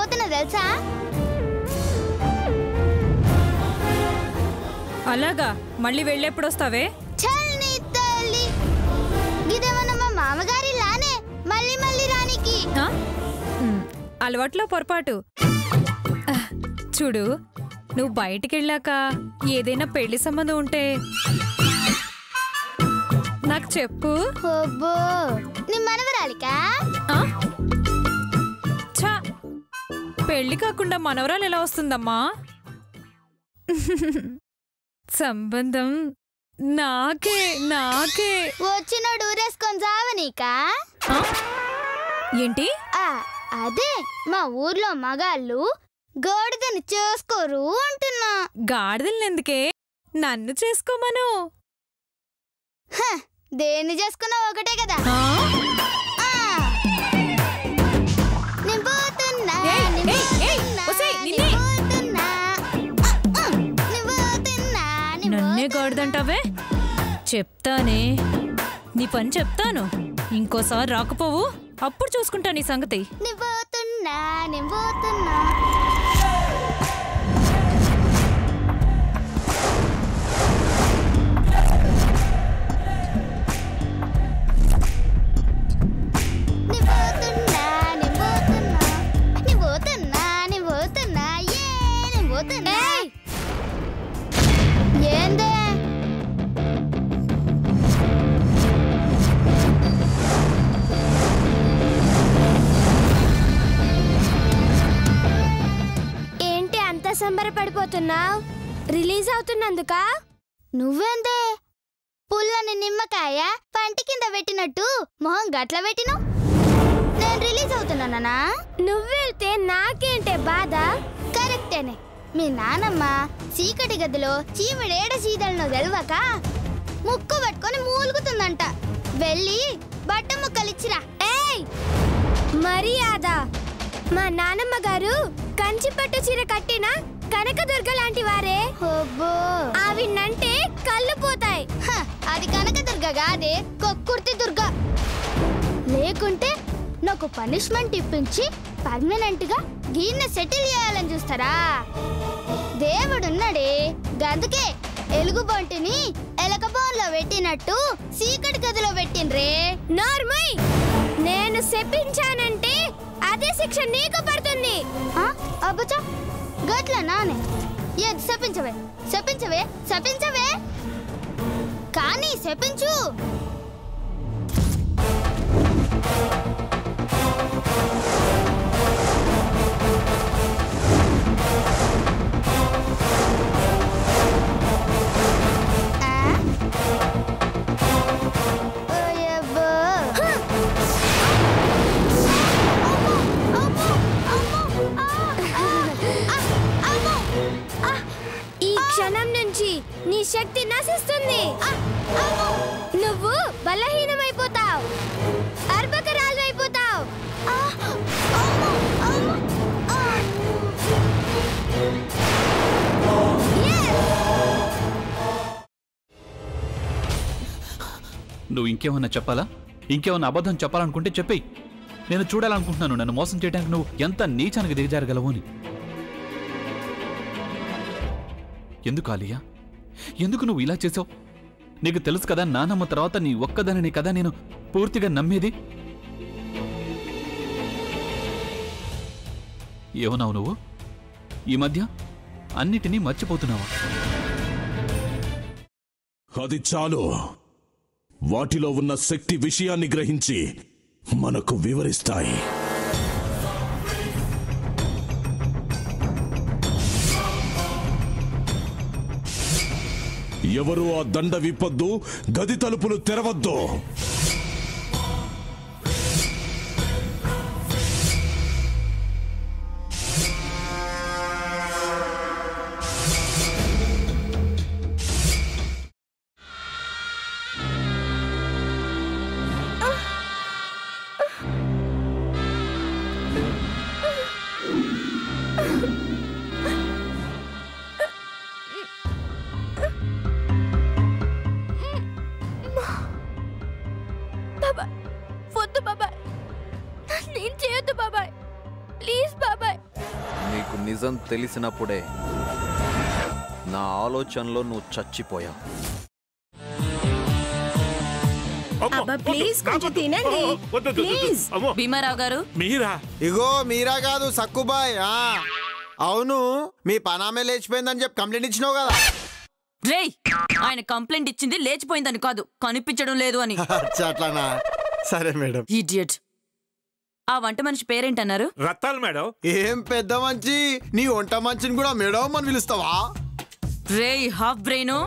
పోతున్నా తెలుసా? అలాగా? మళ్ళీ వెళ్ళెప్పుడు వస్తావే? చల్ని తల్లి, గిదేమన్నా మా మామగారి లానే మళ్ళీ మళ్ళీ రానికి. అలవాట్లో పొరపాటు. చూడు, నువ్వు బయటికెళ్ళాక ఏదైనా పెళ్లి సంబంధం ఉంటే నాకు చెప్పు. నీ మనవరాలికా? ఛా, పెళ్లి కాకుండా మనవరాలు ఎలా వస్తుందమ్మా? సంబంధం నాకే నాకే. వచ్చినోడు ఊరేసుకొని చావనీకా? ఏంటి? అదే మా ఊర్లో మగాళ్ళు గాడిదని చేసుకోరు అంటున్నా. గాడిదలెందుకే, నన్ను చేసుకోమను. దేన్ని చేసుకున్నా ఒకటే కదా. నన్నే గాడిదంటావే? చెప్తానే, నీ పని చెప్తాను. ఇంకోసారి రాకపోవు, అప్పుడు చూసుకుంటా నీ సంగతి. ఏందే? ఏంటి అంత సంబరపడిపోతున్నావు? రిలీజ్ అవుతున్నందుక? నువ్వేందే పుల్లని నిమ్మకాయ పంటి కింద పెట్టినట్టు మొహం గట్ల పెట్టిను? నేను రిలీజ్ అవుతున్నానా? నువ్వెళ్తే నాకేంటే బాధ? కరెక్టేనే. మీ నానమ్మ చీకటి గదిలో చీమిడేడ చీదలను తెలవక ముక్కు పట్టుకొని మూలుగుతుందంట. వెళ్ళి బట్ట ముక్కలిచ్చిరా. మర్యాద. మా నానమ్మ గారు కంచిపట్టు చీర కట్టిన కనకదుర్గ లాంటి వారే. అవిన్నంటే కళ్ళు పోతాయి. అది కనకదుర్గ కాదే, కొక్కుర్తి దుర్గ. లేకుంటే నాకు పనిష్మెంట్ ఇప్పించి పర్మనెంట్ గా గీన్ని సెటిల్ చేయాలని చూస్తారా? దేవుడున్నాడే, గందుకే ఎలుగుబంటిని ఎలకబోన్లో పెట్టినట్టు చీకటి గదిలో పెట్టిండ్రే. నార్మై, నేను శపించానంటే అదే శిక్ష నీకు పడుతుంది. అబ్బచా, గట్ల నానే. ఏది శపించవే, శపించవే, శపించవే, కానీ శపించు. నీ శక్తి నశిస్తుంది. నువ్వు బలహీనమైపోతావు, అర్భకరాలైపోతావు. నువ్వు ఇంకేమన్నా చెప్పాలా? ఇంకేమన్నా అబద్ధం చెప్పాలనుకుంటే చెప్పేయి. నేను చూడాలనుకుంటున్నాను నన్ను మోసం చేయడానికి నువ్వు ఎంత నీచానికి దిగజారగలవు అని. ఎందుకు ఆలియా, ఎందుకు నువ్వు ఇలా చేసావు? నీకు తెలుసు కదా, నానమ్మ తర్వాత నీ ఒక్కదానిని కదా నేను పూర్తిగా నమ్మేది. ఏమన్నావు నువ్వు? ఈ మధ్య అన్నిటినీ మర్చిపోతున్నావా? అది చాలు. వాటిలో ఉన్న శక్తి విషయాన్ని గ్రహించి మనకు వివరిస్తాయి. ఎవరు ఆ దండ విప్పొద్దు, గది తలుపులు తెరవద్దు. ప్లీజ్ బాబాయ్. నీకు నిజం తెలిసినప్పుడే నా ఆలోచనలో నువ్వు చచ్చిపోయావు. ప్లీజ్ కొంచెం తినండి ప్లీజ్. భీమారావు గారు మీరా? ఇగో మీరా కాదు సక్కుబాయ్. అవును, మీ పనామే లేచిపోయిందని చెప్పి కంప్లైంట్ ఇచ్చినావు కదా. రేయ్, ఆయన కంప్లైంట్ ఇచ్చింది లేచిపోయిందని కాదు, కనిపించడం లేదు అని. అట్లానా? సరే మేడం. ఇడియట్. ఆ వంట మనిషి పేరేంటన్నారు? రత్తాలు మేడం. ఏం పెద్ద మంచి, నీ వంట మంచిని కూడా మేడం అని పిలుస్తావా? రేయ్ హాఫ్ బ్రెయిన్,